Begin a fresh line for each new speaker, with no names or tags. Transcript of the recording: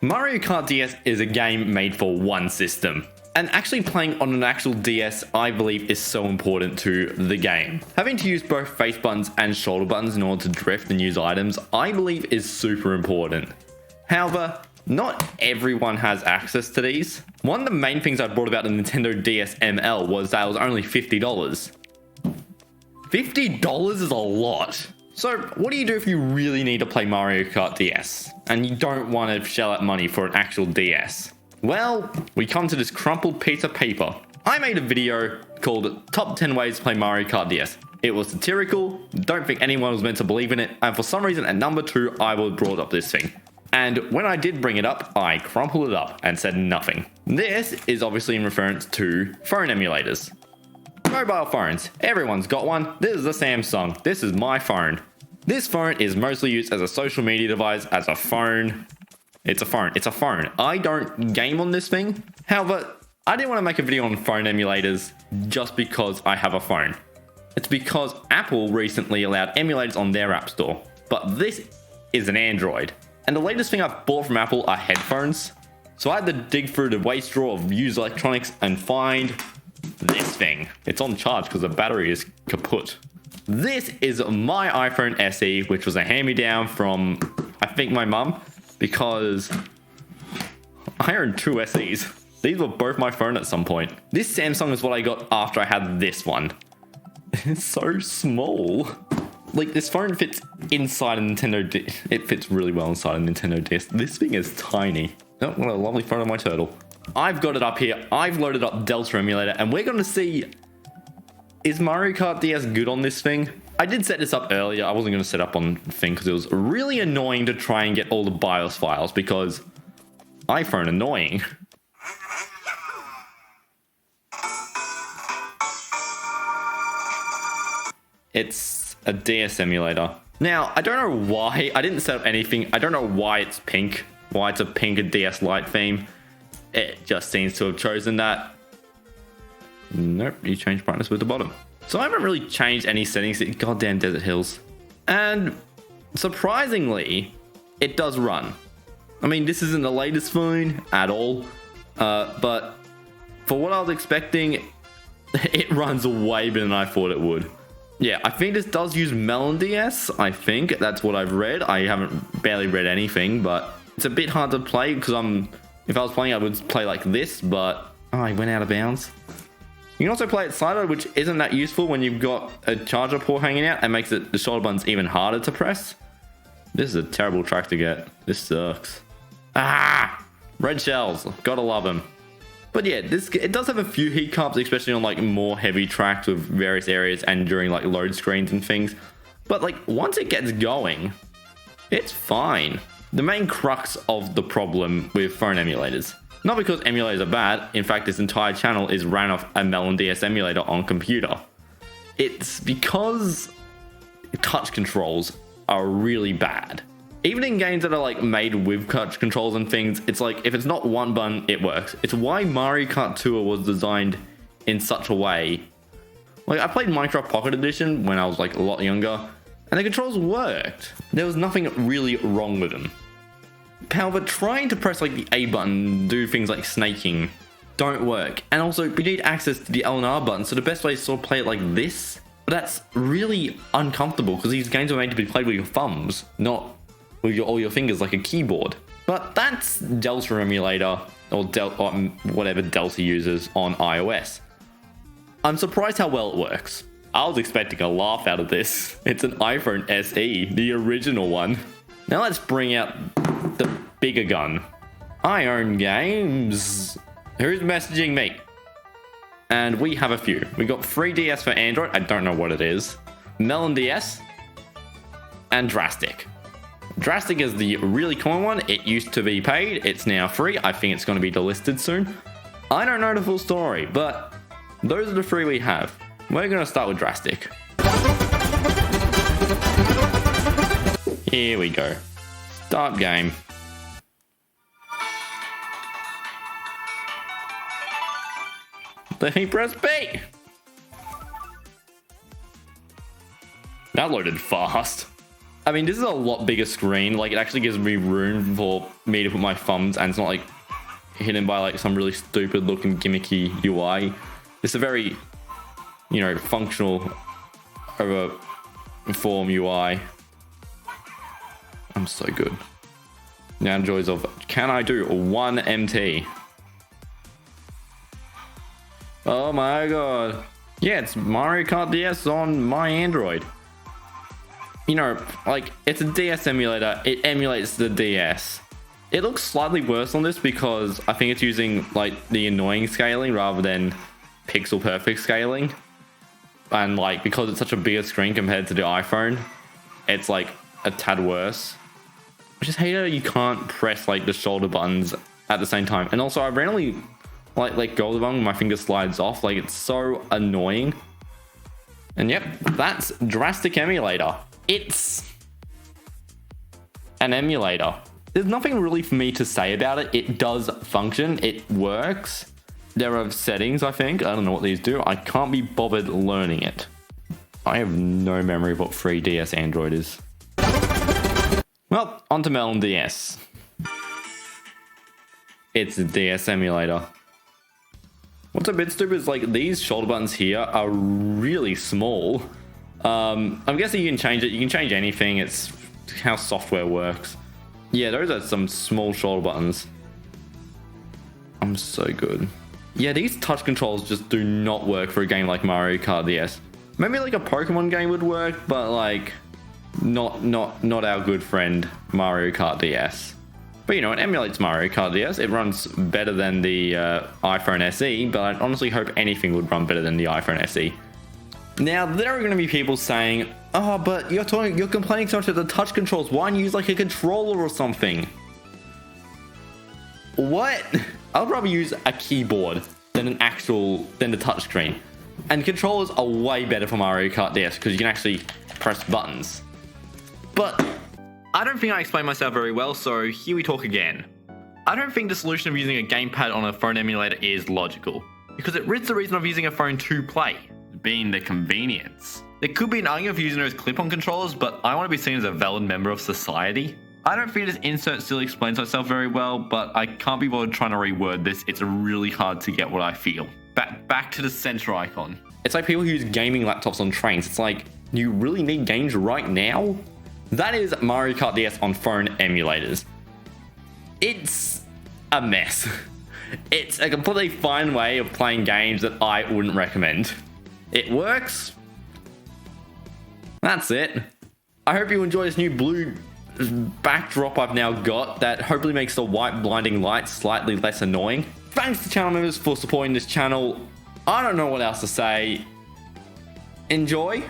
Mario Kart DS is a game made for one system. And actually playing on an actual DS, I believe, is so important to the game. Having to use both face buttons and shoulder buttons in order to drift and use items, I believe is super important. However, not everyone has access to these. One of the main things I brought about the Nintendo DS ML was that it was only $50. $50 is a lot. So what do you do if you really need to play Mario Kart DS and you don't want to shell out money for an actual DS? Well, we come to this crumpled piece of paper. I made a video called Top 10 Ways to Play Mario Kart DS. It was satirical, don't think anyone was meant to believe in it, and for some reason at number 2 I brought up this thing. And when I did bring it up, I crumpled it up and said nothing. This is obviously in reference to phone emulators. Mobile phones, everyone's got one. This is a Samsung, this is my phone. This phone is mostly used as a social media device, as a phone. It's a phone. I don't game on this thing. However, I didn't want to make a video on phone emulators just because I have a phone. It's because Apple recently allowed emulators on their app store. But this is an Android. And the latest thing I've bought from Apple are headphones. So I had to dig through the waste drawer of used electronics and find this thing. It's on charge because the battery is kaput. This is my iPhone SE, which was a hand-me-down from, I think, my mum. Because I own 2 SEs. These were both my phone at some point. This Samsung is what I got after I had this one. It's so small. Like, this phone fits inside a Nintendo DS. It fits really well inside a Nintendo DS. This thing is tiny. Oh, what a lovely photo of my turtle. I've got it up here. I've loaded up Delta Emulator, and we're going to see, is Mario Kart DS good on this thing? I did set this up earlier. I wasn't going to set up on thing because it was really annoying to try and get all the BIOS files because iPhone annoying. It's a DS emulator. Now, I don't know why. I didn't set up anything. I don't know why it's pink. Why it's a pink DS Lite theme. It just seems to have chosen that. Nope, you change brightness with the bottom. So I haven't really changed any settings. Goddamn Desert Hills. And surprisingly, it does run. I mean, this isn't the latest phone at all. But for what I was expecting, it runs way better than I thought it would. Yeah, I think this does use MelonDS. I think that's what I've read. I haven't barely read anything, but it's a bit hard to play because if I was playing, I would play like this, but I went out of bounds. You can also play it sideways, which isn't that useful when you've got a charger port hanging out and makes the shoulder buttons even harder to press. This is a terrible track to get. This sucks. Red shells. Gotta love them. But yeah, it does have a few heat comps, especially on like more heavy tracks with various areas and during like load screens and things. But like once it gets going, it's fine. The main crux of the problem with phone emulators. Not because emulators are bad, in fact this entire channel is ran off a MelonDS emulator on computer. It's because touch controls are really bad. Even in games that are like made with touch controls and things, it's like if it's not one button, it works. It's why Mario Kart Tour was designed in such a way. Like I played Minecraft Pocket Edition when I was like a lot younger, and the controls worked. There was nothing really wrong with them. However, trying to press like the A button, do things like snaking, don't work. And also, we need access to the L and R button, so the best way is to sort of play it like this. But that's really uncomfortable because these games are made to be played with your thumbs, not with all your fingers like a keyboard. But that's Delta Emulator, or whatever Delta uses on iOS. I'm surprised how well it works. I was expecting a laugh out of this. It's an iPhone SE, the original one. Now let's bring out the bigger gun. I own games. Who's messaging me? And we have a few. We got 3DS for Android. I don't know what it is. MelonDS. And Drastic. Drastic is the really common one. It used to be paid. It's now free. I think it's going to be delisted soon. I don't know the full story, but those are the 3 we have. We're going to start with Drastic. Here we go. Start game. Let me press B. That loaded fast. I mean, this is a lot bigger screen. Like, it actually gives me room for me to put my thumbs, and it's not like hidden by like some really stupid looking gimmicky UI. It's a very, you know, functional over form UI. I'm so good. Now joys of, can I do 1 MT? Oh my god. Yeah, it's Mario Kart DS on my Android. You know, like, it's a DS emulator. It emulates the DS. It looks slightly worse on this because I think it's using, like, the annoying scaling rather than pixel perfect scaling. And, like, because it's such a bigger screen compared to the iPhone, it's, like, a tad worse. I just hate how you can't press, like, the shoulder buttons at the same time. And also, I randomly, like, let go of the button, my finger slides off. Like, it's so annoying. And yep, that's Drastic Emulator. It's an emulator. There's nothing really for me to say about it. It does function. It works. There are settings, I think. I don't know what these do. I can't be bothered learning it. I have no memory of what 3DS Android is. Well, onto MelonDS. It's a DS emulator. What's a bit stupid is, like, these shoulder buttons here are really small. I'm guessing you can change it. You can change anything. It's how software works. Yeah, those are some small shoulder buttons. I'm so good. Yeah, these touch controls just do not work for a game like Mario Kart DS. Maybe like a Pokemon game would work, but like not our good friend Mario Kart DS. But you know, it emulates Mario Kart DS. It runs better than the iPhone SE, but I honestly hope anything would run better than the iPhone SE. Now, there are going to be people saying, oh, but you're complaining so much about the touch controls. Why don't you use like a controller or something? What? I'd rather use a keyboard than the touchscreen. And controllers are way better for Mario Kart DS because you can actually press buttons. But I don't think I explained myself very well, so here we talk again. I don't think the solution of using a gamepad on a phone emulator is logical, because it rids the reason of using a phone to play, being the convenience. There could be an argument for using those clip-on controllers, but I want to be seen as a valid member of society. I don't think this insert still explains myself very well, but I can't be bothered trying to reword this. It's really hard to get what I feel. Back to the center icon. It's like people who use gaming laptops on trains. It's like, you really need games right now? That is Mario Kart DS on phone emulators. It's a mess. It's a completely fine way of playing games that I wouldn't recommend. It works. That's it. I hope you enjoy this new blue backdrop I've now got that hopefully makes the white blinding light slightly less annoying. Thanks to channel members for supporting this channel. I don't know what else to say. Enjoy.